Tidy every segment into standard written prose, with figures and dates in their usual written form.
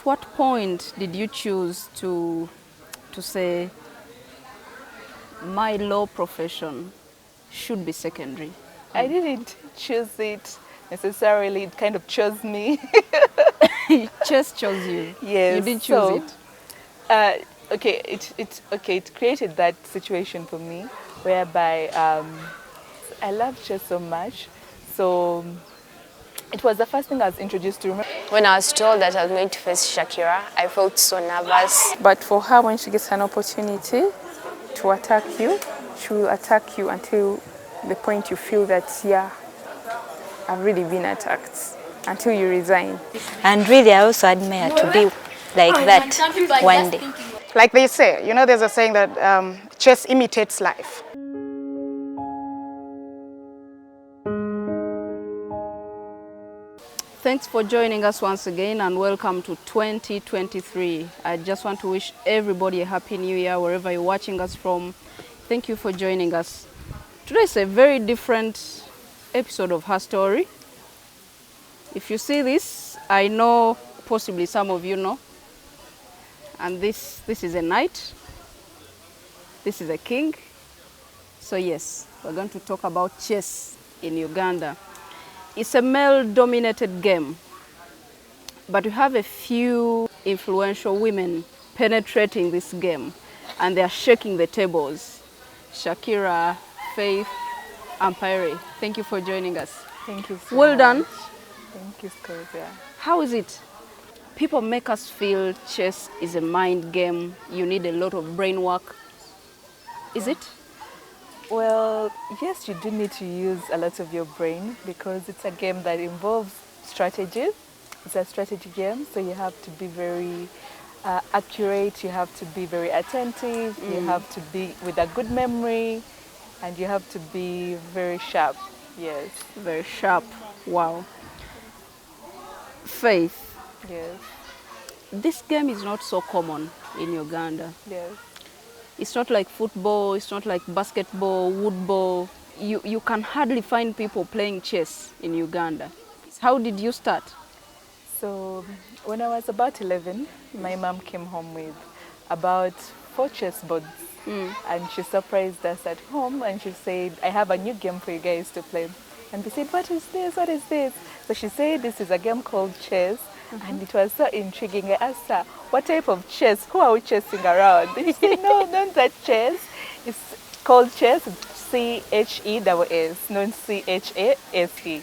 At what point did you choose to say, my law profession should be secondary? I didn't choose it necessarily. It kind of chose me. Chess chose you. Yes. You didn't choose it. It created that situation for me whereby I love chess so much. So it was the first thing I was introduced to. When I was told that I was going to face Shakirah, I felt so nervous. But for her, when she gets an opportunity to attack you, she will attack you until the point you feel that, yeah, I've really been attacked, until you resign. And really, I also admire to be like that one day. Like they say, you know, there's a saying that chess imitates life. Thanks for joining us once again and welcome to 2023. I just want to wish everybody a happy new year wherever you're watching us from. Thank you for joining us. Today is a very different episode of Her Story. If you see this, I know possibly some of you know. And this is a knight. This is a king. So yes, we're going to talk about chess in Uganda. It's a male-dominated game, but we have a few influential women penetrating this game, and they are shaking the tables. Shakirah Faith Ampaire, thank you for joining us. Thank you so Well much. done. Thank you, Scovia. How is it? People make us feel chess is a mind game. You need a lot of brain work. Is it? Well, yes, you do need to use a lot of your brain because it's a game that involves strategy. It's a strategy game, so you have to be very accurate, you have to be very attentive, you have to be with a good memory, and you have to be very sharp. Yes. Very sharp. Wow. Faith, Yes. this game is not so common in Uganda. Yes. It's not like football, it's not like basketball, woodball. You can hardly find people playing chess in Uganda. How did you start? So when I was about 11, my mom came home with about 4 chess boards. And she surprised us at home and she said, I have a new game for you guys to play. And we said, what is this? What is this? So she said, this is a game called chess. And it was so intriguing. I asked her, what type of chess? Who are we chasing around? And she said, no, not that chess. It's called chess, C-H-E-S-S, not C-H-A-S-E.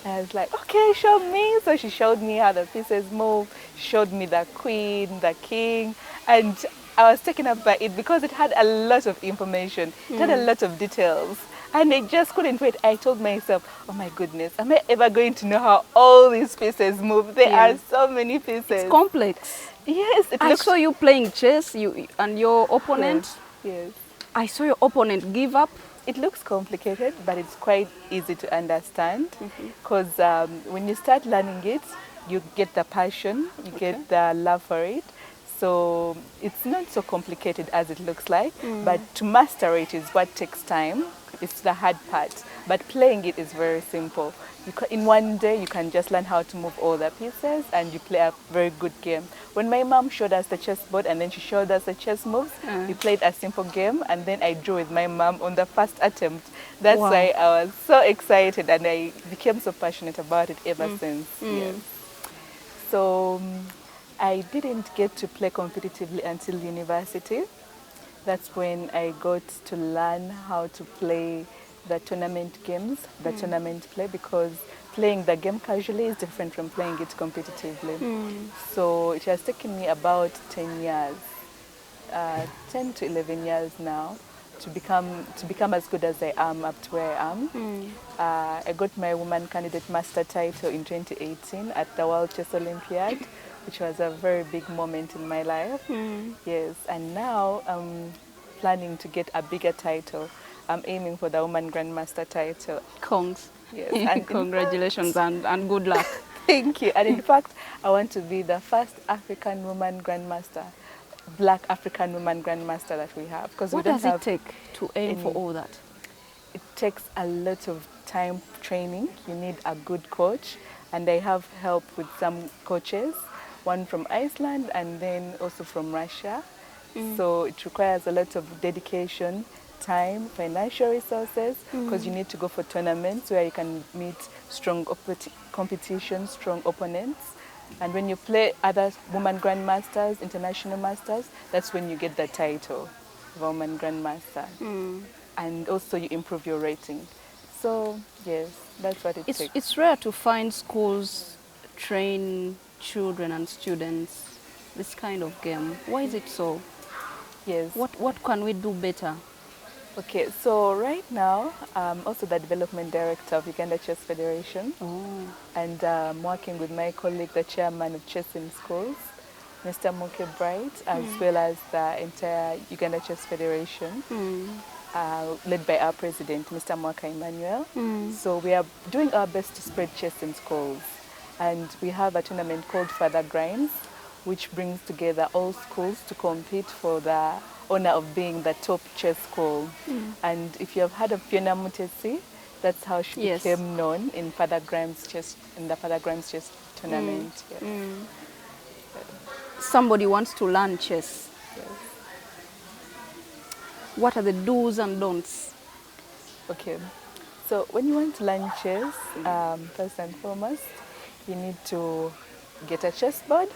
I was like, okay, show me. So she showed me how the pieces move. She showed me the queen, the king. And I was taken up by it because it had a lot of information. It had a lot of details. And I just couldn't wait. I told myself, oh my goodness, am I ever going to know how all these pieces move? There are so many pieces. It's complex. Yes. I saw you playing chess and your opponent. Yes. I saw your opponent give up. It looks complicated, but it's quite easy to understand because when you start learning it, you get the passion, you get the love for it. So it's not so complicated as it looks like, but to master it is what takes time. It's the hard part, but playing it is very simple. In one day, you can just learn how to move all the pieces and you play a very good game. When my mom showed us the chessboard and then she showed us the chess moves, we played a simple game and then I drew with my mom on the first attempt. That's why I was so excited and I became so passionate about it ever since. Yes. So I didn't get to play competitively until university. That's when I got to learn how to play the tournament games, the tournament play, because playing the game casually is different from playing it competitively. So it has taken me about 10 years, 10 to 11 years now, to become as good as I am up to where I am. I got my woman candidate master title in 2018 at the World Chess Olympiad, which was a very big moment in my life. Yes, and now I'm planning to get a bigger title. I'm aiming for the Woman Grandmaster title. Kongs. Yes, and congratulations and good luck. Thank you. And in fact, I want to be the first African woman Grandmaster, Black African woman Grandmaster that we have. Because What does it take to aim for all that? It takes a lot of time training. You need a good coach. And I have help with some coaches. one from Iceland, and then also from Russia. So it requires a lot of dedication, time, financial resources, because you need to go for tournaments where you can meet strong competitions, strong opponents. And when you play other woman grandmasters, international masters, that's when you get the title of woman grandmaster. And also you improve your rating. So yes, that's what it takes. It's rare to find schools train children and students this kind of game. Why is it so? Yes. What can we do better? Okay, so right now, I'm also the development director of Uganda Chess Federation. And I'm working with my colleague, the chairman of Chess in Schools, Mr. Amoko, as well as the entire Uganda Chess Federation, led by our president, Mr. Mwaka Emmanuel. So we are doing our best to spread chess in schools. And we have a tournament called Father Grimes, which brings together all schools to compete for the honor of being the top chess school. And if you have heard of Fiona Mutesi, that's how she became known in Father Grimes chess, in the Father Grimes chess tournament. Somebody wants to learn chess. What are the do's and don'ts? Okay, so when you want to learn chess, first and foremost, you need to get a chessboard.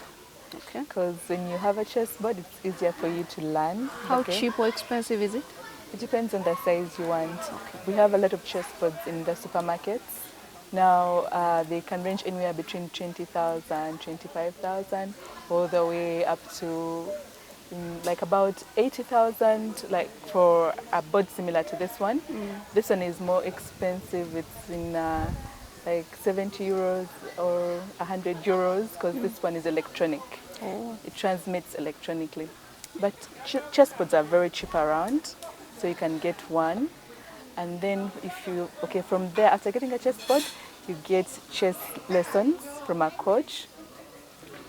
Okay. Because when you have a chessboard, it's easier for you to learn. How cheap or expensive is it? It depends on the size you want. We have a lot of chessboards in the supermarkets. Now they can range anywhere between 20,000, 25,000, all the way up to like about 80,000, like for a board similar to this one. This one is more expensive. It's in like 70 euros or 100 euros because this one is electronic. It transmits electronically. But chessboards are very cheap around, so you can get one. And then if you, from there, after getting a chessboard, you get chess lessons from a coach.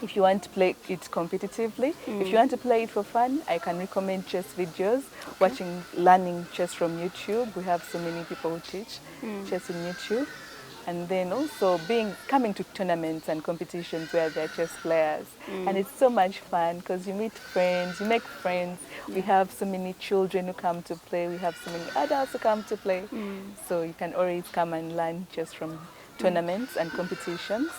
If you want to play it competitively, if you want to play it for fun, I can recommend chess videos, learning chess from YouTube. We have so many people who teach chess on YouTube. And then also coming to tournaments and competitions where there are chess players. And it's so much fun because you meet friends, you make friends. We have so many children who come to play. We have so many adults who come to play. So you can always come and learn chess from tournaments and competitions.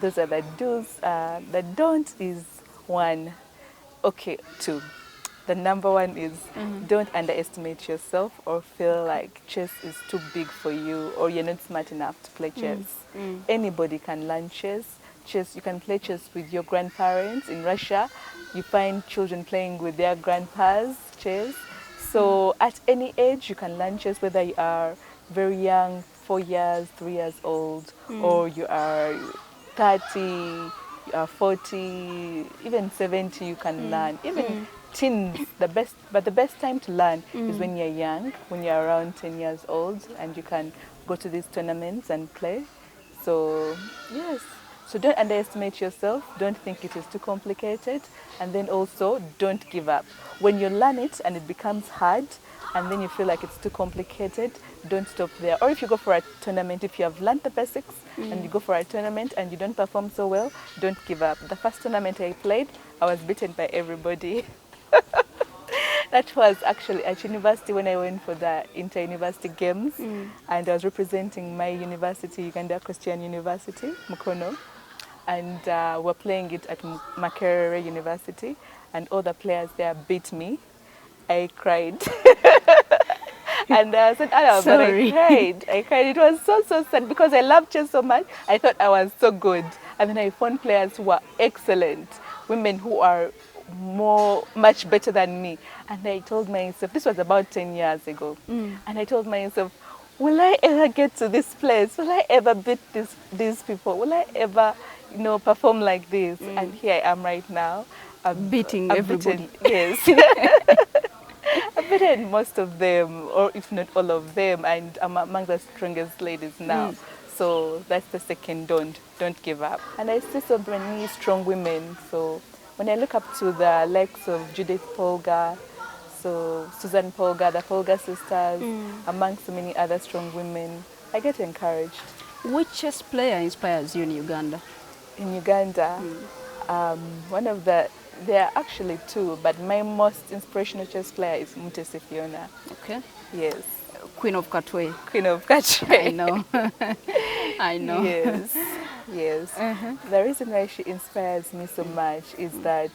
Those are the do's. The don't is one. Okay, two. The number one is don't underestimate yourself or feel like chess is too big for you or you're not smart enough to play chess. Anybody can learn chess. You can play chess with your grandparents. In Russia, you find children playing with their grandpas chess. So at any age, you can learn chess, whether you are very young, 4 years, 3 years old, or you are 30, you are 40, even 70, you can learn. Even teens, the best time to learn is when you're young, when you're around 10 years old, and you can go to these tournaments and play. So yes, so don't underestimate yourself, don't think it is too complicated, and then also don't give up. When you learn it and it becomes hard, and then you feel like it's too complicated, don't stop there. Or if you go for a tournament, if you have learned the basics and you go for a tournament and you don't perform so well, don't give up. The first tournament I played, I was beaten by everybody. That was actually at university when I went for the inter-university games, and I was representing my university, Uganda Christian University, Mukono, and we're playing it at Makerere University, and all the players there beat me. I cried. And I said, I cried. It was so sad because I love chess so much. I thought I was so good. And then I found players who were excellent, women who are much better than me. And I told myself, this was about 10 years ago. And I told myself, will I ever get to this place? Will I ever beat these people? Will I ever, perform like this? And here I am right now. Beating everybody. Yes. I've beaten most of them, or if not all of them, and I'm among the strongest ladies now. So that's the second don't give up. And I see so many strong women. So when I look up to the likes of Judith Polgar, so Susan Polgar, the Polgar sisters, among so many other strong women, I get encouraged. Which chess player inspires you in Uganda? In Uganda, there are actually two, but my most inspirational chess player is Fiona. Okay. Yes. Queen of Katwe. Queen of Katwe. I know. I know. Yes, yes. The reason why she inspires me so much is that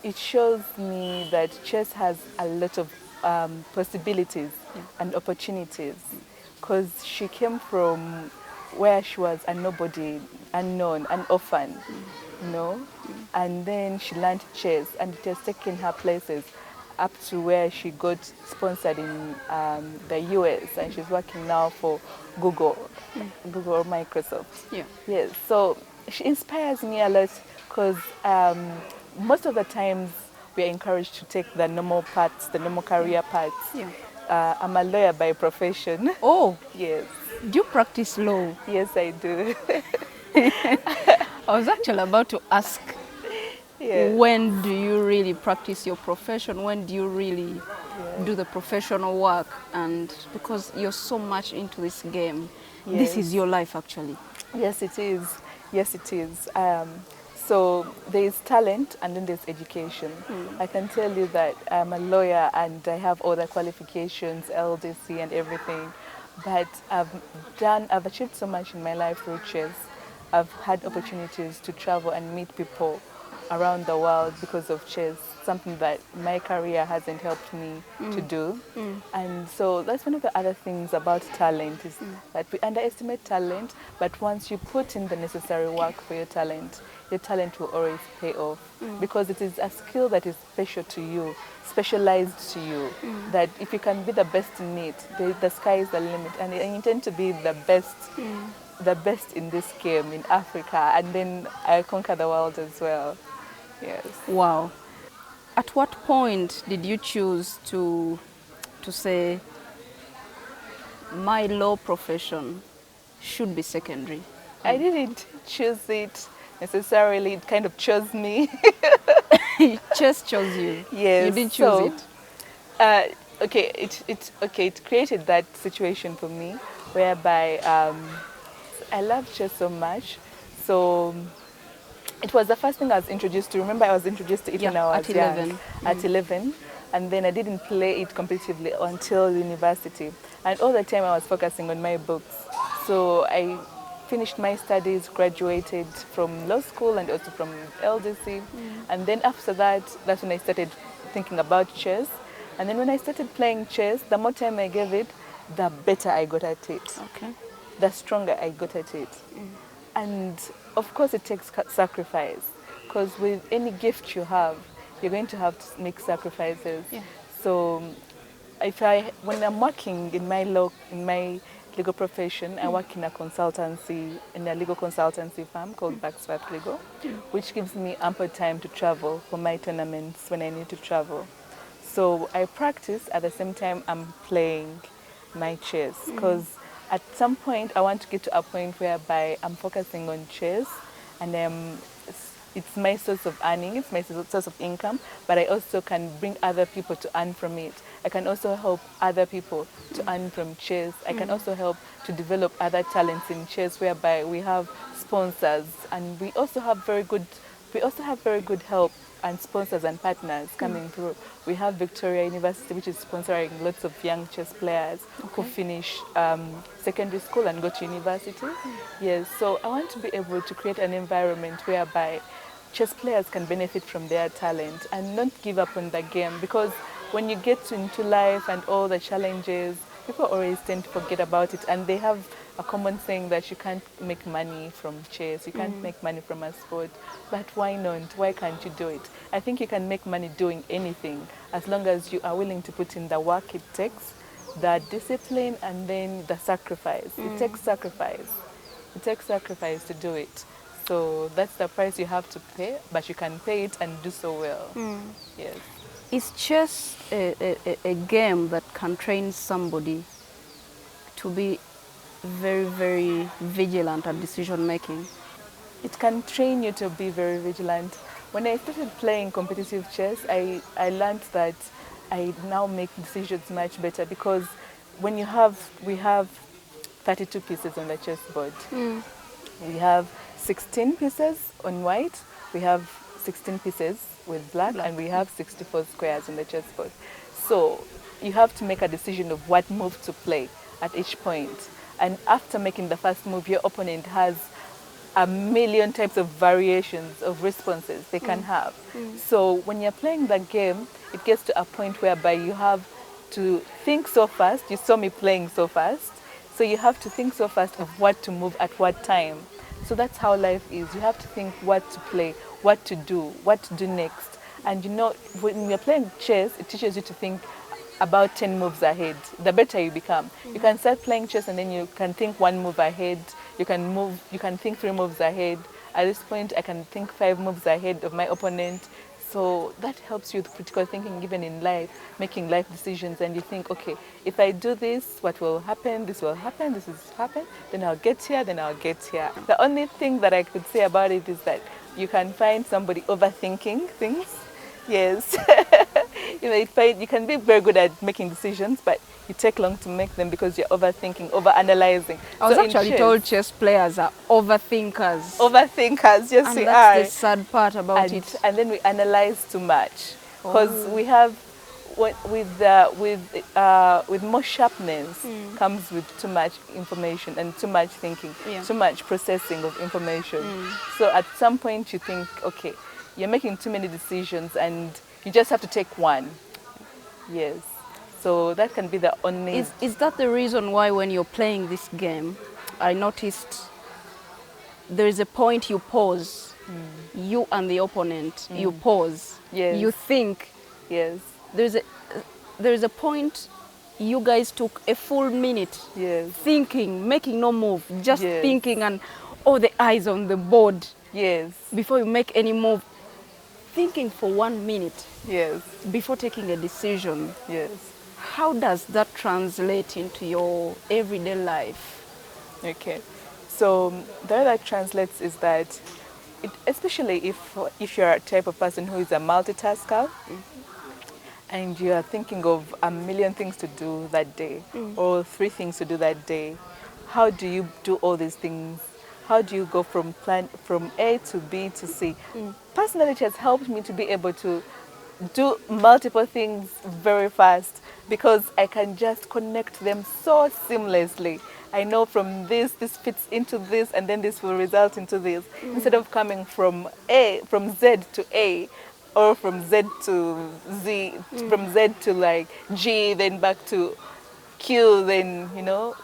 it shows me that chess has a lot of possibilities and opportunities, because she came from where she was a nobody, unknown, an orphan, you know, and then she learned chess, and it has taken her places up to where she got sponsored in the US, and she's working now for Google or Microsoft. Yeah. Yes, so she inspires me a lot, because most of the times we are encouraged to take the normal paths, the normal career paths. Yeah. I'm a lawyer by profession. Oh, Yes, do you practice law? yes I do. I was actually about to ask, Yes. when do you really practice your profession? When do you really do the professional work? And because you're so much into this game, this Yes. is your life actually. Yes, it is. Yes, it is. So there is talent and then there's education. I can tell you that I'm a lawyer and I have all the qualifications, LDC and everything. But I've achieved so much in my life through chess. I've had opportunities to travel and meet people around the world because of chess, something that my career hasn't helped me to do. And so that's one of the other things about talent, is that we underestimate talent, but once you put in the necessary work for your talent will always pay off, because it is a skill that is special to you, specialized to you, that if you can be the best in it, the sky is the limit, and I intend to be the best in this game in Africa, and then I conquer the world as well. Yes. Wow. At what point did you choose to say, my law profession should be secondary? I didn't choose it necessarily, it kind of chose me. Chess chose you. Yes. You didn't choose it. It created that situation for me, whereby I love chess so much. So it was the first thing I was introduced to. Remember, I was introduced to it when I was at 11. young, at 11. And then I didn't play it competitively until university. And all the time I was focusing on my books. So I finished my studies, graduated from law school and also from LDC. And then after that, that's when I started thinking about chess. And then when I started playing chess, the more time I gave it, the better I got at it. Okay. The stronger I got at it. And of course it takes sacrifice, because with any gift you have, you're going to have to make sacrifices. Yeah. So when I'm working in my legal profession, I work in a legal consultancy firm called Backswipe Lego, which gives me ample time to travel for my tournaments when I need to travel. So I practice at the same time I'm playing my chess, because at some point I want to get to a point whereby I'm focusing on chess, and it's my source of earning, it's my source of income, but I also can bring other people to earn from it. I can also help other people to earn from chess. I can also help to develop other talents in chess, whereby we have sponsors, and we also have very good help and sponsors and partners coming through. We have Victoria University, which is sponsoring lots of young chess players who finish secondary school and go to university. Yes, so I want to be able to create an environment whereby chess players can benefit from their talent and not give up on the game, because when you get into life and all the challenges, people always tend to forget about it, and they have a common saying that you can't make money from chess, you can't make money from a sport, but why not? Why can't you do it? I think you can make money doing anything, as long as you are willing to put in the work it takes, the discipline, and then the sacrifice. It takes sacrifice. It takes sacrifice to do it. So that's the price you have to pay, but you can pay it and do so well. Yes. Is chess a game that can train somebody to be very, very vigilant at decision making? It can train you to be very vigilant. When I started playing competitive chess, I learned that I now make decisions much better, because when we have 32 pieces on the chessboard. We have 16 pieces on white, we have 16 pieces with black, and we have 64 squares in the chessboard. So you have to make a decision of what move to play at each point. And after making the first move, your opponent has a million types of variations of responses they can have. So when you're playing the game, it gets to a point whereby you have to think so fast. You saw me playing so fast. So you have to think so fast of what to move at what time. So that's how life is. You have to think what to play, what to do next. And you know, when you're playing chess, it teaches you to think about 10 moves ahead. The better you become. You can start playing chess and then you can think 1 move ahead. You can think 3 moves ahead. At this point, I can think 5 moves ahead of my opponent. So that helps you with critical thinking even in life, making life decisions. And you think, okay, if I do this, what will happen? This will happen, this will happen. Then I'll get here, then I'll get here. The only thing that I could say about it is that you can find somebody overthinking things. Yes. You know, you can be very good at making decisions, but you take long to make them because you're overthinking, overanalyzing. I was actually told chess players are overthinkers. Overthinkers, yes, and we that's are. the sad part about it. And then we analyze too much because we have, with more sharpness comes with too much information and too much thinking, too much processing of information. So at some point you think, okay, you're making too many decisions and you just have to take one. Yes. So that can be the only... Is that the reason why when you're playing this game, I noticed there is a point you pause, you and the opponent, you pause, you think. Yes. There is a point you guys took a full minute thinking, making no move, just thinking, and all the eyes on the board. Yes. Before you make any move, thinking for 1 minute. Yes. Before taking a decision. Yes. How does that translate into your everyday life? Okay. So the way that translates is that, especially if you're a type of person who is a multitasker, and you are thinking of a million things to do that day, or 3 things to do that day, how do you do all these things? How do you go from A to B to C? Personally, it has helped me to be able to do multiple things very fast because I can just connect them so seamlessly. I know from this fits into this, and then this will result into this. Instead of coming from Z to A, or from Z to Z, from Z to like G, then back to Q, then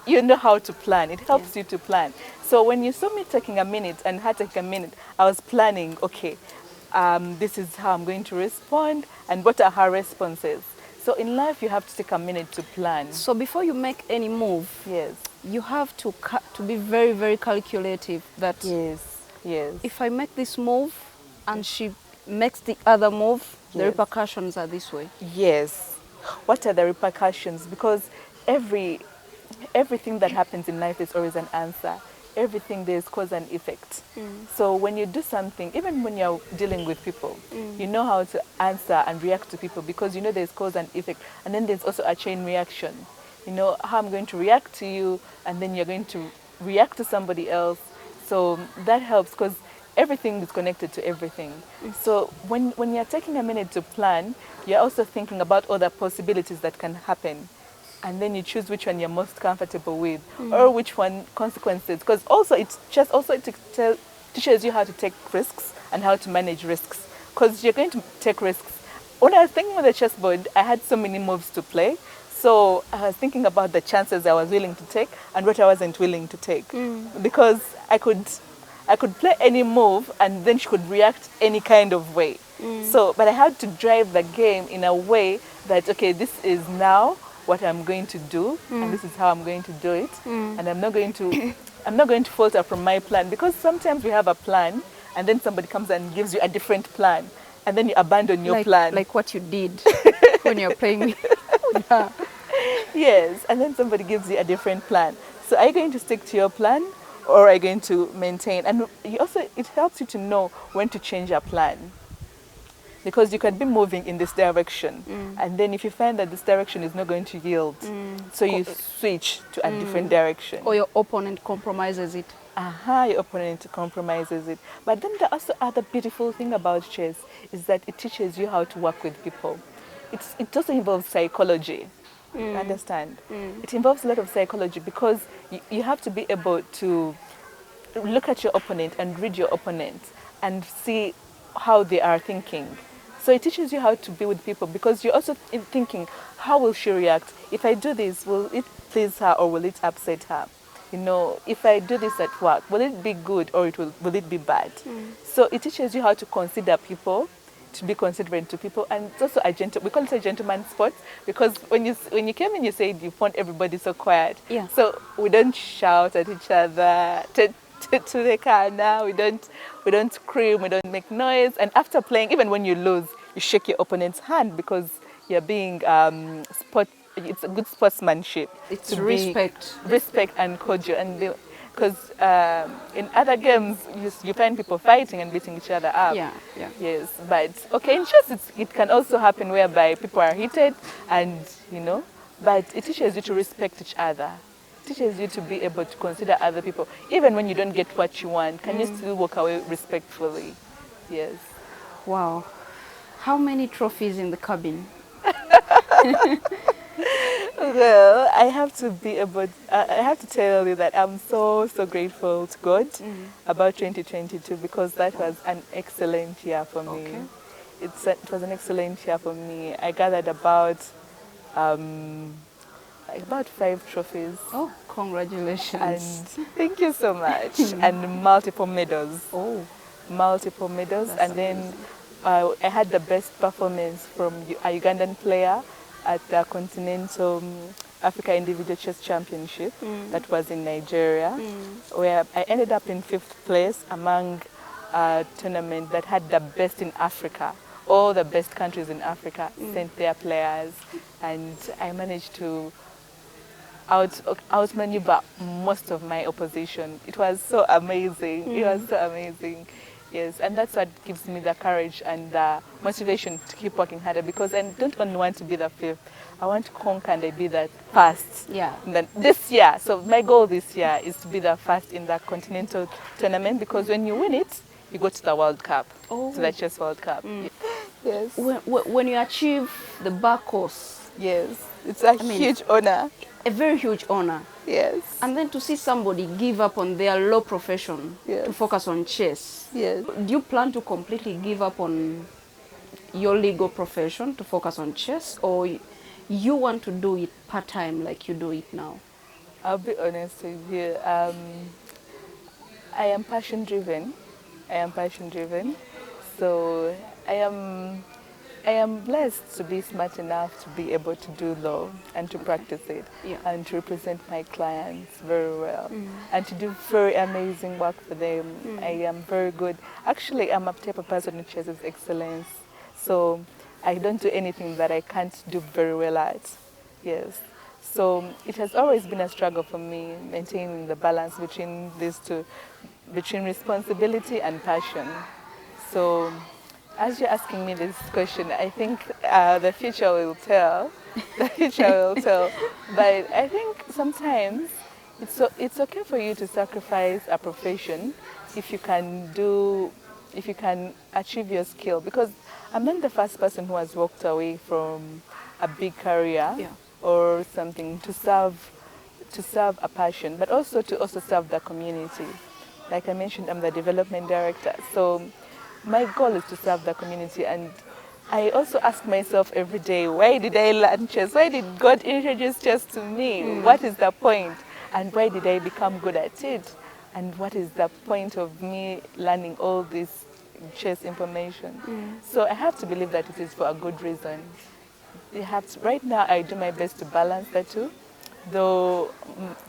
you know how to plan. It helps you to plan. So when you saw me taking a minute and her taking a minute, I was planning, okay, this is how I'm going to respond and what are her responses. So in life, you have to take a minute to plan. So before you make any move, you have to be very, very calculative that if I make this move and she makes the other move, the repercussions are this way. Yes. What are the repercussions? Because everything that happens in life is always an answer. Everything there's cause and effect. So when you do something, even when you're dealing with people, you know how to answer and react to people because you know there's cause and effect. And then there's also a chain reaction. You know how I'm going to react to you, and then you're going to react to somebody else. So that helps because everything is connected to everything. So when you're taking a minute to plan, you're also thinking about all the possibilities that can happen. And then you choose which one you're most comfortable with, or which one consequences. Because also it teaches you how to take risks and how to manage risks. Because you're going to take risks. When I was thinking of the chessboard, I had so many moves to play. So I was thinking about the chances I was willing to take and what I wasn't willing to take. Because I could play any move and then she could react any kind of way. But I had to drive the game in a way that, okay, this is now what I'm going to do, and this is how I'm going to do it, and I'm not going to falter from my plan, because sometimes we have a plan and then somebody comes and gives you a different plan and then you abandon your plan. Like what you did when you're playing with Yes, and then somebody gives you a different plan. So are you going to stick to your plan, or are you going to maintain? And it helps you to know when to change your plan. because you can be moving in this direction, and then if you find that this direction is not going to yield, so you switch to a different direction. Or your opponent compromises it. Your opponent compromises it. But then the also other beautiful thing about chess is that it teaches you how to work with people. It doesn't involve psychology. Understand? It involves a lot of psychology because you have to be able to look at your opponent and read your opponent and see how they are thinking. So it teaches you how to be with people because you're also thinking, how will she react? If I do this, will it please her or will it upset her? You know, if I do this at work, will it be good or will it be bad? So it teaches you how to consider people, to be considerate to people, and it's also we call it a gentleman sport because when you came in, you said you found everybody so quiet. Yeah. So we don't shout at each other to the car now. We don't scream. We don't make noise. And after playing, even when you lose, you shake your opponent's hand because you're being It's a good sportsmanship. It's respect. Respect and cordial. And because in other games, you find people fighting and beating each other up. Yeah. Yes, but okay, in chess it can also happen whereby people are heated and, but it teaches you to respect each other. It teaches you to be able to consider other people. Even when you don't get what you want, can you still walk away respectfully? Yes. Wow. How many trophies in the cabin? Well, I have to tell you that I'm so grateful to God about 2022 because that was an excellent year for me. Okay. It was an excellent year for me. I gathered about 5 trophies. Oh, congratulations. And thank you so much. And multiple medals. Oh. Multiple medals. That's and then I had the best performance from a Ugandan player at the Continental Africa Individual Chess Championship that was in Nigeria, where I ended up in 5th place among a tournament that had the best in Africa. All the best countries in Africa sent their players, and I managed to outmaneuver most of my opposition. It was so amazing. It was so amazing. Yes, and that's what gives me the courage and the motivation to keep working harder because I don't only want to be the 5th. I want to conquer and be the first. Yeah. And then this year, so my goal this year is to be the first in the continental tournament because when you win it, you go to the World Cup, to the Chess World Cup. Yes. When you achieve the back course. Yes, it's a huge honor. A very huge honor. Yes. And then to see somebody give up on their law profession to focus on chess. Yes. Do you plan to completely give up on your legal profession to focus on chess, or you want to do it part-time like you do it now? I'll be honest with you. I am passion-driven. So I am blessed to be smart enough to be able to do law and to practice it and to represent my clients very well and to do very amazing work for them. I am very good. Actually, I'm a type of person who chases excellence. So I don't do anything that I can't do very well at. Yes. So it has always been a struggle for me maintaining the balance between these two, between responsibility and passion. So as you're asking me this question, I think the future will tell. The future will tell. But I think sometimes it's okay for you to sacrifice a profession if you can achieve your skill. Because I'm not the first person who has walked away from a big career or something to serve a passion, but also to serve the community. Like I mentioned, I'm the development director. So my goal is to serve the community, and I also ask myself every day, why did I learn chess? Why did God introduce chess to me? What is the point? And why did I become good at it? And what is the point of me learning all this chess information? So I have to believe that it is for a good reason. Right now, I do my best to balance the two. Though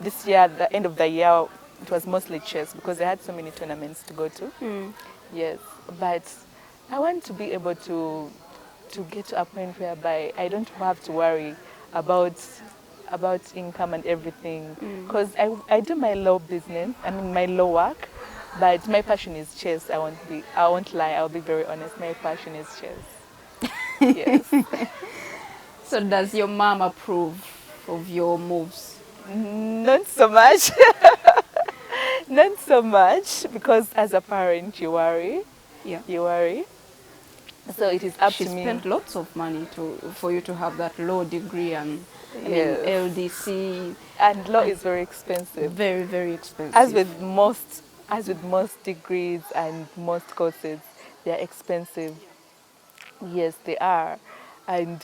this year, at the end of the year, it was mostly chess because I had so many tournaments to go to. Yes, but I want to be able to get to a point whereby I don't have to worry about income and everything, because I do my law business, my law work, but my passion is chess. I won't lie, I'll be very honest, my passion is chess. Yes. So does your mom approve of your moves? Not so much. Not so much, because as a parent you worry. Yeah. You worry. So it is up She to me. spent lots of money for you to have that law degree and I mean Yes. LDC. And law And is very expensive. very, very expensive. As with most degrees and most courses, they are expensive. Yes, they are. And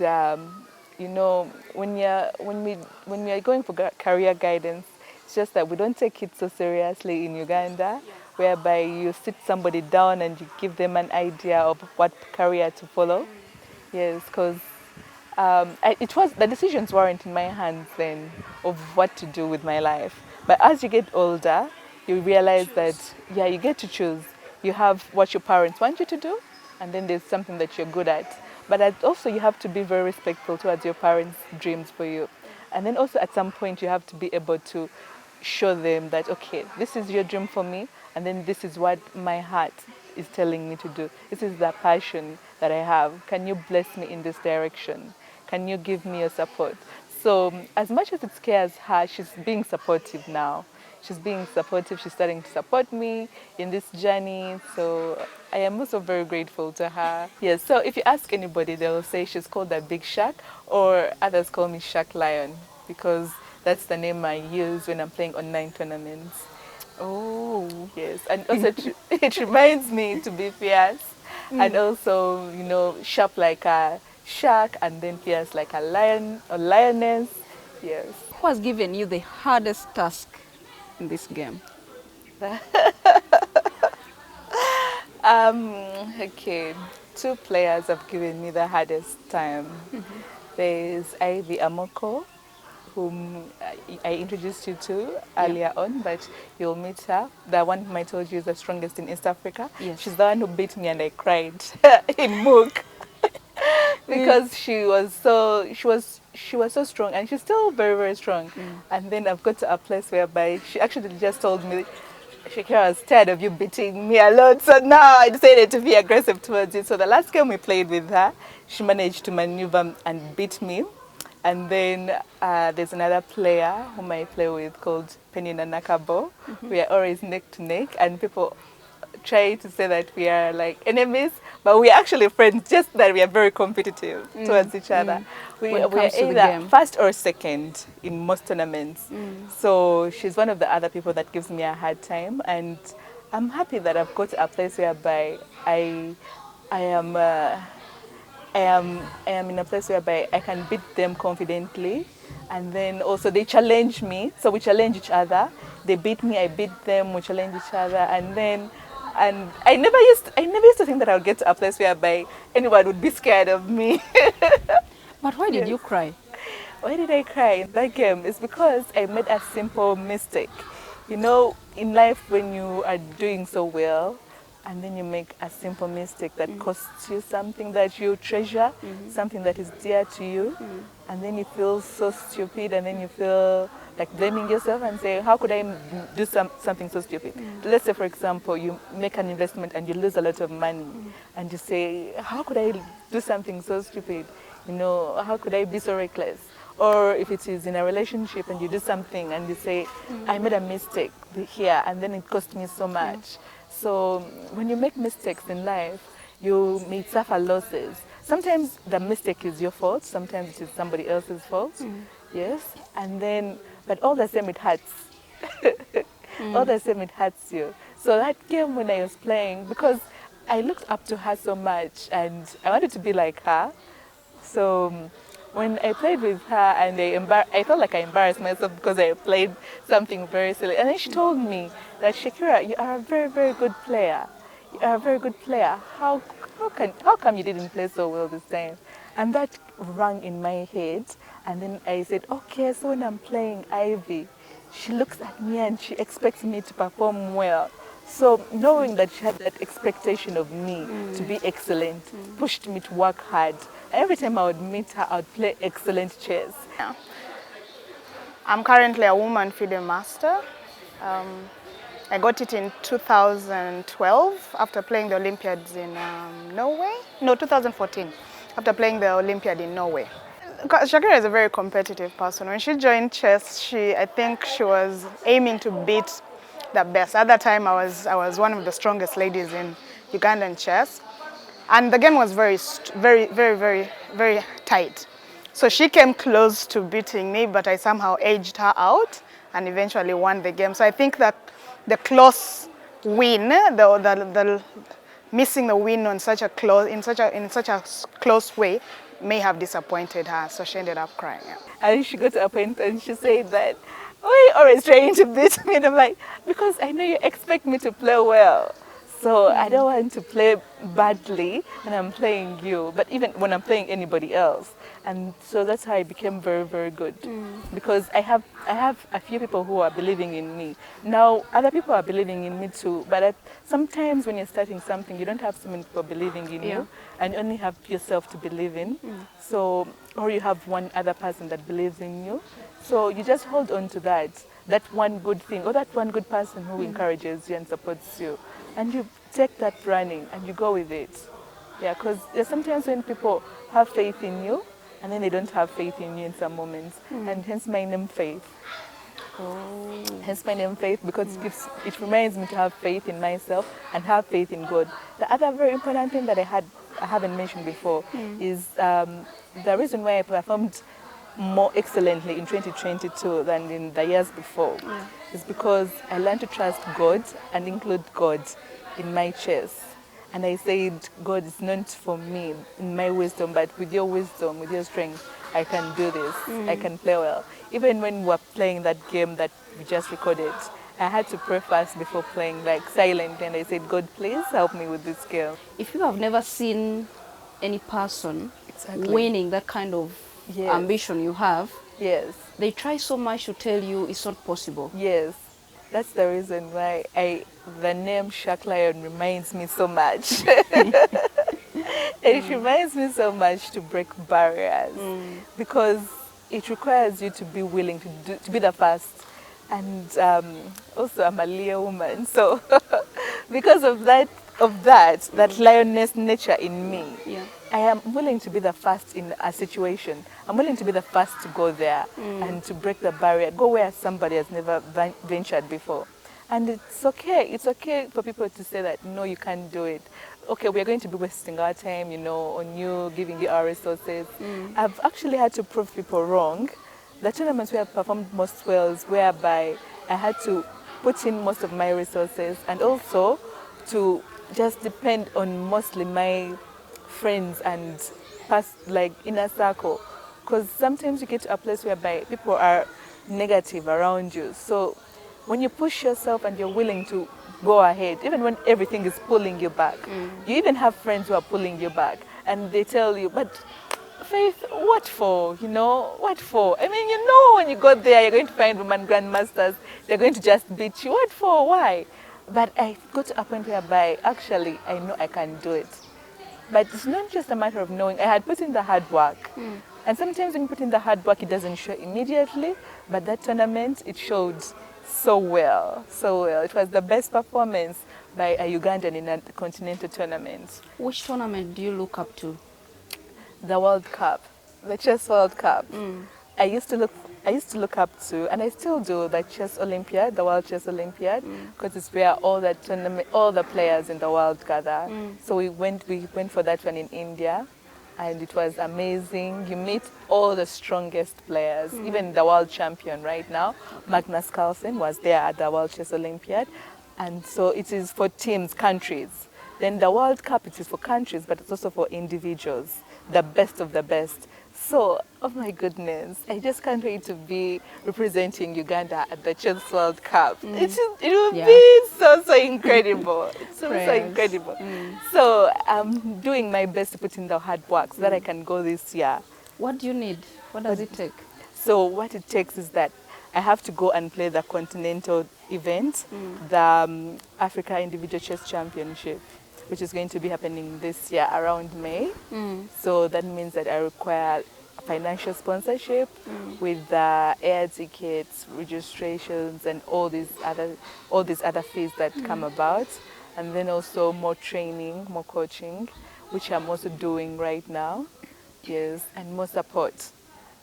you know, when we are going for career guidance, it's just that we don't take it so seriously in Uganda, whereby you sit somebody down and you give them an idea of what career to follow. Yes, because it was the decisions weren't in my hands then of what to do with my life. But as you get older, you realize that yeah, you get to choose. You have what your parents want you to do, and then there's something that you're good at. But also you have to be very respectful towards your parents' dreams for you. And then also at some point you have to be able to show them that okay, this is your dream for me, and then this is what my heart is telling me to do. This is the passion that I have. Can you bless me in this direction? Can you give me your support? So as much as it scares her, she's being supportive now. She's being supportive. She's starting to support me in this journey. So I am also very grateful to her. Yes, so if you ask anybody, they'll say she's called the Big Shark, or others call me Shark Lion, because that's the name I use when I'm playing online tournaments. Oh. Yes, and also it reminds me to be fierce, and also, you know, sharp like a shark, and then fierce like a lion or lioness. Yes. Who has given you the hardest task in this game? Okay, two players have given me the hardest time. There's Ivy Amoko, whom I introduced you to earlier on, but you'll meet her. The one whom I told you is the strongest in East Africa. Yes. She's the one who beat me and I cried in Mook. Because she was so strong, and she's still very, very strong. And then I've got to a place whereby she actually just told me, Shakirah, I was tired of you beating me a lot, so now I decided to be aggressive towards you. So the last game we played with her, she managed to maneuver and beat me. And then there's another player whom I play with called Penina Nakabo. We are always neck to neck, and people try to say that we are like enemies, but we are actually friends, just that we are very competitive towards each other. We are either first or second in most tournaments. So she's one of the other people that gives me a hard time, and I'm happy that I've got to a place whereby I am in a place whereby I can beat them confidently, and then also they challenge me, so we challenge each other. They beat me, I beat them, we challenge each other, and I never used to think that I would get to a place whereby anyone would be scared of me. But why did you cry? Why did I cry in that game? It's because I made a simple mistake. You know, in life when you are doing so well, and then you make a simple mistake that costs you something that you treasure, something that is dear to you, and then you feel so stupid, and then you feel like blaming yourself and say, how could I do something so stupid? Let's say, for example, you make an investment and you lose a lot of money, and you say, how could I do something so stupid? You know, how could I be so reckless? Or if it is in a relationship and you do something and you say, I made a mistake here and then it cost me so much. So when you make mistakes in life, you may suffer losses. Sometimes the mistake is your fault, sometimes it is somebody else's fault. Yes, and then, but all the same it hurts. All the same it hurts you. So that game when I was playing, because I looked up to her so much and I wanted to be like her. So when I played with her and I felt like I embarrassed myself because I played something very silly. And then she told me that, Shakirah, you are a very, very good player. You are a very good player. How come you didn't play so well this time? And that rang in my head. And then I said, okay, so when I'm playing Ivy, she looks at me and she expects me to perform well. So knowing that she had that expectation of me to be excellent pushed me to work hard. Every time I would meet her, I would play excellent chess. Yeah. I'm currently a woman FIDE master. I got it in 2012 after playing the Olympiads in Norway. No, 2014. after playing the Olympiad in Norway. Shakirah is a very competitive person. When she joined chess, I think she was aiming to beat the best. At that time, I was one of the strongest ladies in Ugandan chess, and the game was very tight. So she came close to beating me, but I somehow edged her out and eventually won the game. So I think that the close win, the missing the win on such a close way, may have disappointed her, so she ended up crying. Yeah. And she got to a point and she said that, why are you always trying to beat me? And I'm like, because I know you expect me to play well. So I don't want to play badly when I'm playing you, but even when I'm playing anybody else. And so that's how I became very, very good. Because I have a few people who are believing in me. Now, other people are believing in me too, but sometimes when you're starting something, you don't have so many people believing in you, and you only have yourself to believe in. So, or you have one other person that believes in you. So you just hold on to that one good thing, or that one good person who encourages you and supports you. And you take that running and you go with it. Yeah, because there's sometimes when people have faith in you and then they don't have faith in you in some moments. And hence my name Faith. Hence my name Faith, because it reminds me to have faith in myself and have faith in God. The other very important thing that I haven't mentioned before is the reason why I performed more excellently in 2022 than in the years before is because I learned to trust God and include God in my chess. And I said, God is not for me in my wisdom, but with your wisdom, with your strength, I can do this. I can play well. Even when we were playing that game that we just recorded, I had to pray first before playing, like silent, and I said, God, please help me with this game. If you have never seen any person winning that kind of ambition you have, they try so much to tell you it's not possible. Yes, that's the reason why the name Shark Lion reminds me so much. It reminds me so much to break barriers because it requires you to be willing to be the first. And also I'm a Leo woman, so because of that lioness nature in me, I am willing to be the first in a situation. I'm willing to be the first to go there and to break the barrier, go where somebody has never ventured before. And it's okay for people to say that, no, you can't do it. Okay, we are going to be wasting our time, on you, giving you our resources. I've actually had to prove people wrong. The tournaments where I performed most well is whereby I had to put in most of my resources and also to just depend on mostly my friends and inner circle. Because sometimes you get to a place whereby people are negative around you. So when you push yourself and you're willing to go ahead, even when everything is pulling you back, you even have friends who are pulling you back and they tell you, but Faith, what for? What for? I mean, when you go there, you're going to find women grandmasters. They're going to just beat you. What for? Why? But I got to a point whereby actually I know I can do it. But it's not just a matter of knowing. I had put in the hard work. And sometimes when you put in the hard work, it doesn't show immediately. But that tournament, it showed so well, so well. It was the best performance by a Ugandan in a continental tournament. Which tournament do you look up to? The World Cup, the Chess World Cup. I used to look up to, and I still do, the Chess Olympiad, the World Chess Olympiad, because it's where all the players in the world gather. So we went for that one in India, and it was amazing. You meet all the strongest players, even the world champion right now, Magnus Carlsen, was there at the World Chess Olympiad. And so it is for teams, countries. Then the World Cup, it is for countries, but it's also for individuals, the best of the best. So, oh my goodness, I just can't wait to be representing Uganda at the Chess World Cup. It will be so incredible. It's so incredible. So I'm doing my best to put in the hard work so that I can go this year. What do you need? What does it take? So what it takes is that I have to go and play the continental event, the Africa Individual Chess Championship, which is going to be happening this year around May. So that means that I require financial sponsorship with air tickets, registrations, and all these other fees that come about, and then also more training, more coaching, which I'm also doing right now. Yes, and more support.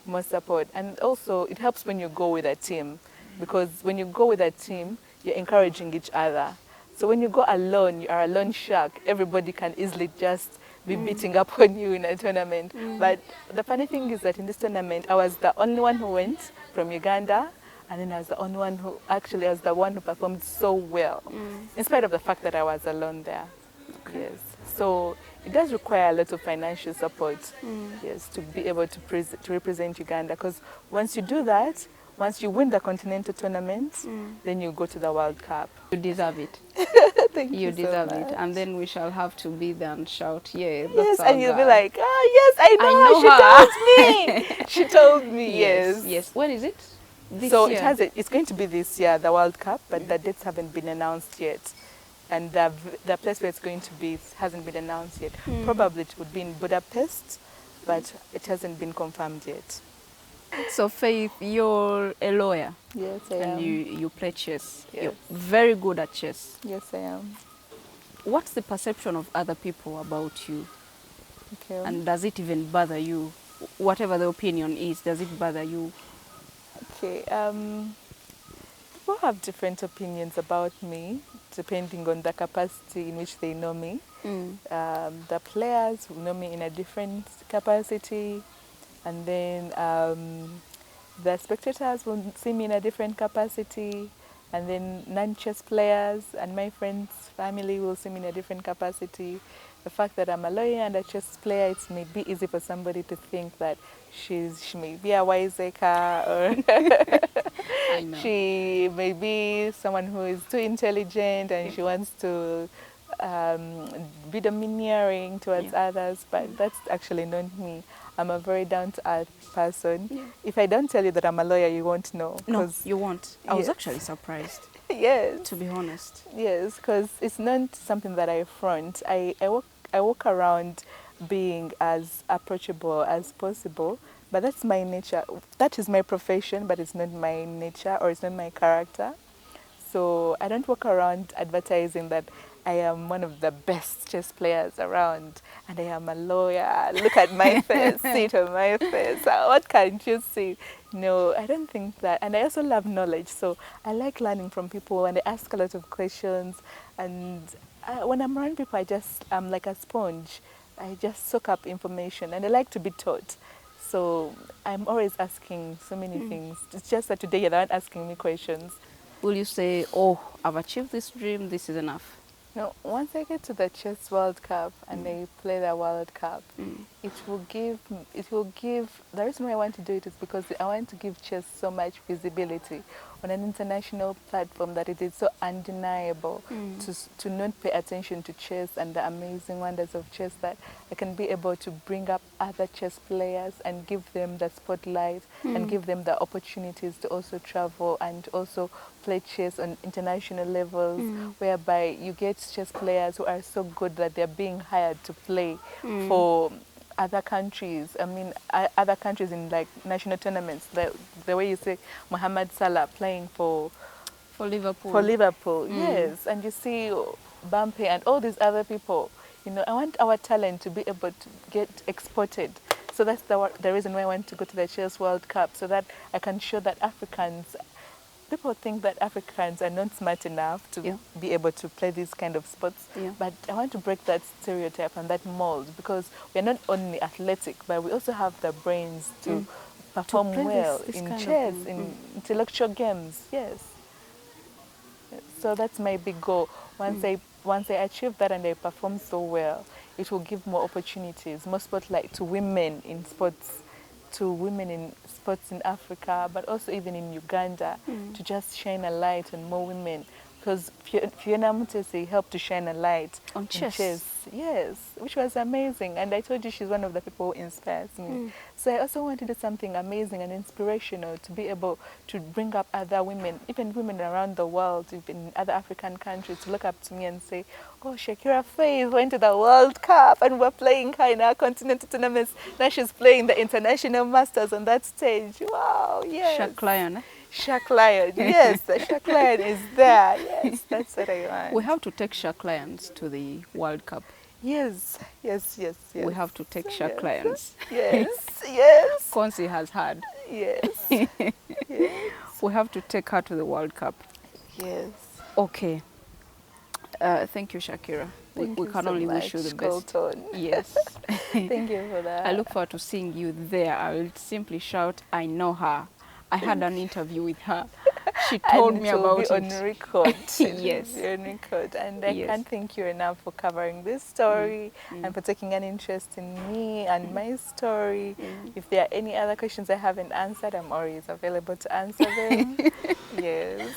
More support. And also, it helps when you go with a team, because when you go with a team, you're encouraging each other. So when you go alone, you are a lone shark. Everybody can easily just be beating up on you in a tournament. But the funny thing is that in this tournament, I was the only one who went from Uganda, and then I was the only one who actually was the one who performed so well, in spite of the fact that I was alone there. Yes. So it does require a lot of financial support, yes, to be able to represent Uganda. Because once you do that, once you win the continental tournament, then you go to the World Cup. You deserve it. Thank you You so deserve much. it. And then we shall have to be there and shout, yeah, that's Yes, our and you'll be girl. like, oh, yes, I know, her." she told me. She told me, yes. Yes. When is it? This So year? it's going to be this year, the World Cup, but the dates haven't been announced yet. And the place where it's going to be hasn't been announced yet. Probably it would be in Budapest, but it hasn't been confirmed yet. So Faith, you're a lawyer. Yes, I And am. you play chess. Yes. You're very good at chess. Yes, I am. What's the perception of other people about you? Okay. And does it even bother you? Whatever the opinion is, does it bother you? Okay. People have different opinions about me, depending on the capacity in which they know me. The players will know me in a different capacity, and then the spectators will see me in a different capacity, and then non-chess players and my friends' family will see me in a different capacity. The fact that I'm a lawyer and a chess player, it may be easy for somebody to think that she may be a wiseacre, or I know. she may be someone who is too intelligent and she wants to be domineering towards others, but that's actually not me. I'm a very down-to-earth person. Yeah. If I don't tell you that I'm a lawyer, you won't know. No, 'cause- you won't. I was Yes. actually surprised, Yes. to be honest. Yes, because it's not something that I front. I walk around being as approachable as possible, but that's my nature. That is my profession, but it's not my nature, or it's not my character. So I don't walk around advertising that I am one of the best chess players around and I am a lawyer. Look at my face, sit on my face. What can't you see? No, I don't think that. And I also love knowledge. So I like learning from people and I ask a lot of questions. And when I'm around people, I'm like a sponge. I just soak up information and I like to be taught. So I'm always asking so many things. It's just that today you're not asking me questions. Will you say, oh, I've achieved this dream, this is enough? No, once I get to the Chess World Cup and I play the World Cup, it will give, the reason why I want to do it is because I want to give chess so much visibility on an international platform that it is so undeniable to not pay attention to chess and the amazing wonders of chess, that I can be able to bring up other chess players and give them the spotlight and give them the opportunities to also travel and also play chess on international levels, whereby you get chess players who are so good that they're being hired to play for other countries. I mean, other countries in like national tournaments. The way you say Mohamed Salah playing for Liverpool. For Liverpool, yes. And you see Bampe and all these other people. You know, I want our talent to be able to get exported. So that's the reason why I want to go to the Chess World Cup, so that I can show that people think that Africans are not smart enough to be able to play these kind of sports. But I want to break that stereotype and that mold, because we're not only athletic, but we also have the brains to perform well in chess, in intellectual games. Yes. So that's my big goal. Once I achieve that and I perform so well, it will give more opportunities, more spotlight to women in sports, in Africa, but also even in Uganda, to just shine a light on more women. Because Fiona Mutesi helped to shine a light on chess. Yes, which was amazing. And I told you she's one of the people who inspires me. So I also want to do something amazing and inspirational to be able to bring up other women, even women around the world, even in other African countries, to look up to me and say, oh, Shakirah Faith went to the World Cup and we're playing her in our continental tournaments. Now she's playing the international masters on that stage. Wow, yes. Shak Lion, eh? Shak Lion, yes, the Shak Lion is there. Yes, that's what I want. We have to take Shak Lions to the World Cup. Yes, yes, yes, yes. We have to take Shak clients. Yes, yes, Consi has had. yes, yes, We have to take her to the World Cup. yes. Okay. Thank you, Shakirah. Thank We you can so only much, wish you the best. Colton. Yes. Thank you for that. I look forward to seeing you there. I will simply shout, I know her. I had an interview with her. She told And me it will about be on it. record. Yes. It will be on record. And I Yes. can't thank you enough for covering this story and for taking an interest in me and my story. If there are any other questions I haven't answered, I'm always available to answer them. Yes.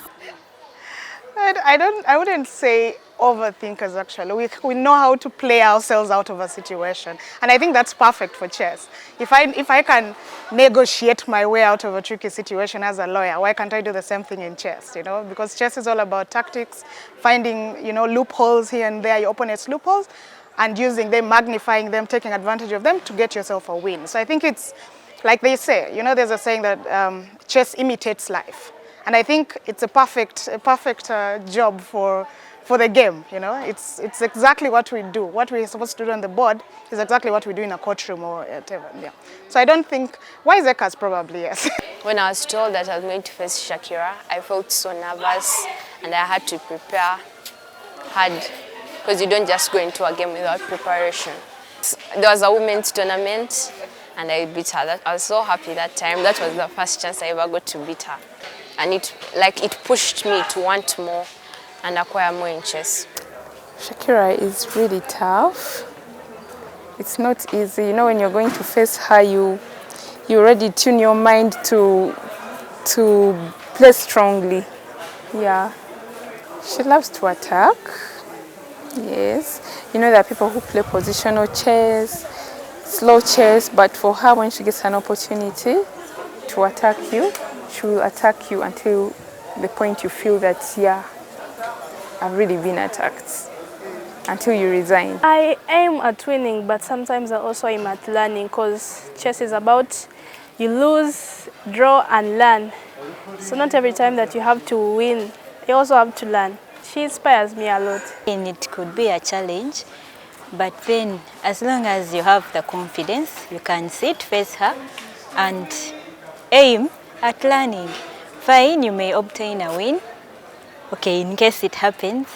I wouldn't say overthinkers actually. We know how to play ourselves out of a situation. And I think that's perfect for chess. If I can negotiate my way out of a tricky situation as a lawyer, why can't I do the same thing in chess, you know? Because chess is all about tactics, finding, you know, loopholes here and there, your opponent's loopholes, and using them, magnifying them, taking advantage of them to get yourself a win. So I think it's, like they say, you know, there's a saying that chess imitates life. And I think it's a perfect job for the game, you know. It's exactly what we do. What we're supposed to do on the board is exactly what we do in a courtroom or whatever, yeah. So I don't think, wiseacres probably, yes. When I was told that I was going to face Shakirah, I felt so nervous and I had to prepare hard because you don't just go into a game without preparation. There was a women's tournament and I beat her. I was so happy that time. That was the first chance I ever got to beat her. And it pushed me to want more and acquire more in chess. Shakirah is really tough. It's not easy. You know, when you're going to face her, you already tune your mind to play strongly. Yeah. She loves to attack. Yes. You know, there are people who play positional chess, slow chess, but for her, when she gets an opportunity to attack you, she will attack you until the point you feel that, yeah, I've really been attacked, until you resign. I aim at winning, but sometimes I also aim at learning because chess is about you lose, draw, and learn. So not every time that you have to win, you also have to learn. She inspires me a lot. And it could be a challenge, but then as long as you have the confidence, you can sit, face her, and aim at learning. Fine, you may obtain a win, okay, in case it happens,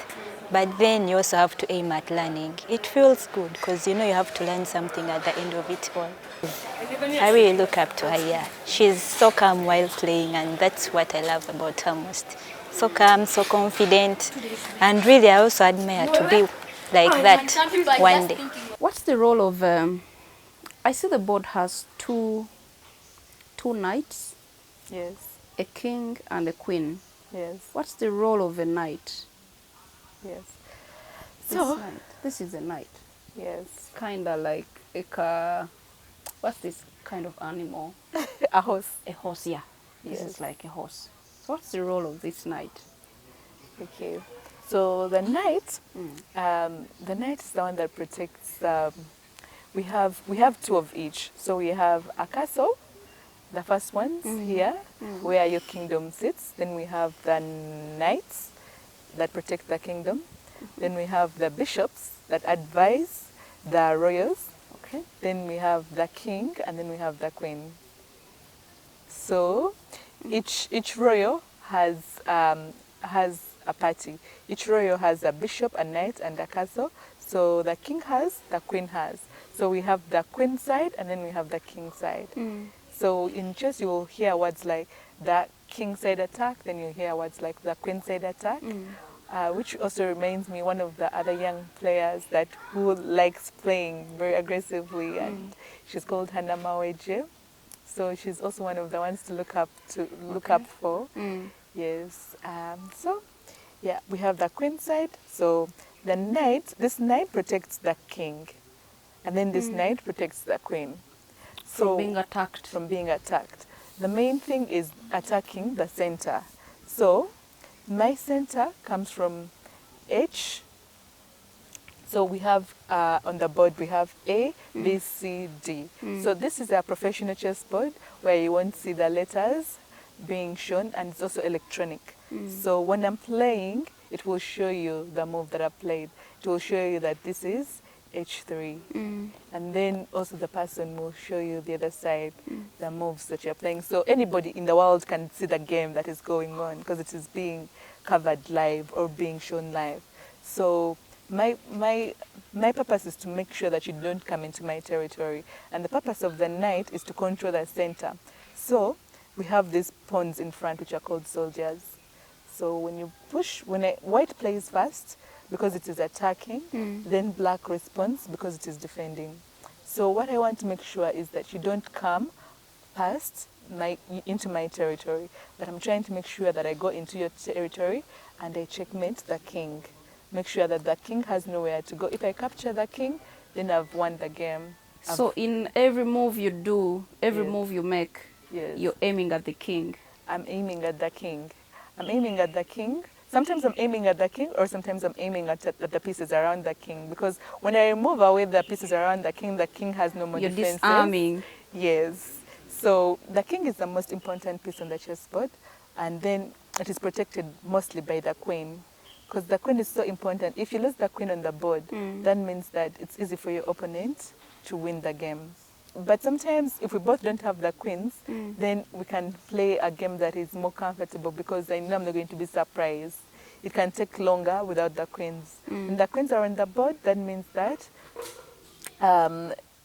but then you also have to aim at learning. It feels good because you know you have to learn something at the end of it all. I really look up to her, yeah. She's so calm while playing, and that's what I love about her most. So calm, so confident, and really I also admire to be like that one day. What's the role of, I see the board has two knights, Yes, a king and a queen. yes, What's the role of a knight? yes. This is a knight. Yes. Kind of like a, what's this kind of animal? A horse. A horse, yeah. This Yes. is like a horse. So what's the role of this knight? Okay. So the knight is the one that protects. We have two of each. So we have a castle, the first ones here, where your kingdom sits. Then we have the knights that protect the kingdom. Then we have the bishops that advise the royals. Okay. Then we have the king, and then we have the queen. So each royal has a party. Each royal has a bishop, a knight, and a castle. So the king has, the queen has. So we have the queen side, and then we have the king side. So in chess, you will hear words like the king side attack, then you hear words like the queen side attack, which also reminds me one of the other young players who likes playing very aggressively, and she's called Hannah Maweje. So she's also one of the ones to look up for. Yes. So yeah, we have the queen side. So the knight, this knight protects the king, and then this knight protects the queen. So From being attacked. From being attacked. The main thing is attacking the center. So my center comes from H. So we have on the board we have A, B, C, D. So this is a professional chess board where you won't see the letters being shown, and it's also electronic. So when I'm playing, it will show you the move that I played. It will show you that this is H3. And then also the person will show you the other side, the moves that you're playing. So anybody in the world can see the game that is going on because it is being covered live or being shown live. So my purpose is to make sure that you don't come into my territory. And the purpose of the knight is to control the center. So we have these pawns in front which are called soldiers. So when you push, white plays first because it is attacking, then black responds because it is defending. So what I want to make sure is that you don't come past into my territory, but I'm trying to make sure that I go into your territory and I checkmate the king. Make sure that the king has nowhere to go. If I capture the king, then I've won the game. So in every move you do, every Yes. move you make, Yes. you're aiming at the king. I'm aiming at the king. I'm aiming at the king. Sometimes I'm aiming at the king, or sometimes I'm aiming at the pieces around the king. Because when I remove away the pieces around the king has no more You're defenses. disarming. Yes. So the king is the most important piece on the chessboard, and then it is protected mostly by the queen. Because the queen is so important. If you lose the queen on the board, that means that it's easy for your opponent to win the game. But sometimes if we both don't have the queens, then we can play a game that is more comfortable because I know I'm not going to be surprised. It can take longer without the queens. When the queens are on the board, that means that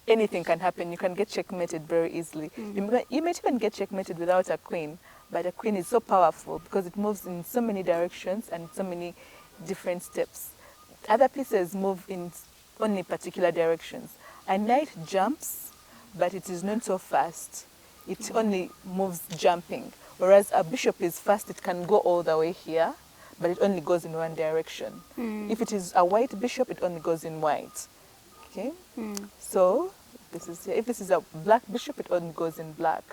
anything can happen. You can get checkmated very easily. You might even get checkmated without a queen, but a queen is so powerful because it moves in so many directions and so many different steps. Other pieces move in only particular directions. A knight jumps, but it is not so fast. It only moves jumping. Whereas a bishop is fast, it can go all the way here, but it only goes in one direction. If it is a white bishop, it only goes in white. Okay? So if this is a black bishop, it only goes in black.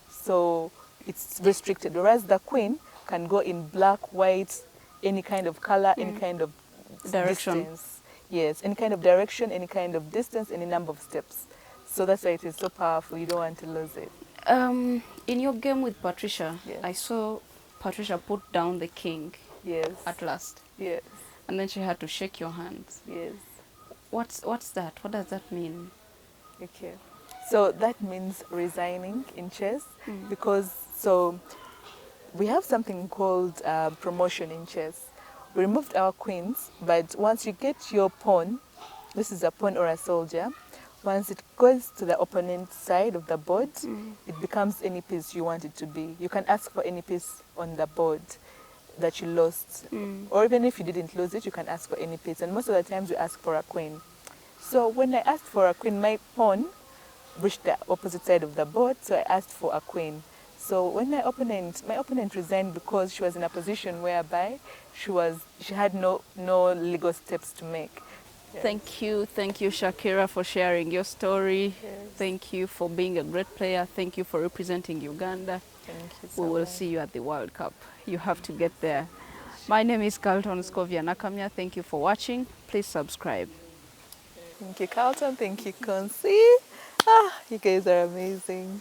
So it's restricted. Whereas the queen can go in black, white, any kind of color, any kind of Direction. distance. Yes, any kind of direction, any kind of distance, any number of steps. So that's why it is so powerful. You don't want to lose it. In your game with Patricia, Yes. I saw Patricia put down the king Yes. at last. Yes. And then she had to shake your hands. Yes. What's that? What does that mean? Okay. So that means resigning in chess because so we have something called promotion in chess. We removed our queens, but once you get your pawn, this is a pawn or a soldier, once it goes to the opponent's side of the board, it becomes any piece you want it to be. You can ask for any piece on the board that you lost. Or even if you didn't lose it, you can ask for any piece. And most of the times you ask for a queen. So when I asked for a queen, my pawn reached the opposite side of the board, so I asked for a queen. So when my opponent resigned because she was in a position whereby she had no legal steps to make. Yes. Thank you, Shakirah, for sharing your story. Yes. Thank you for being a great player. Thank you for representing Uganda. Thank you so We will much. see you at the World Cup. You have to get there. My name is cultonscovia. Thank you for watching. Please subscribe. Thank you, Carlton. Thank you, Consi. You guys are amazing.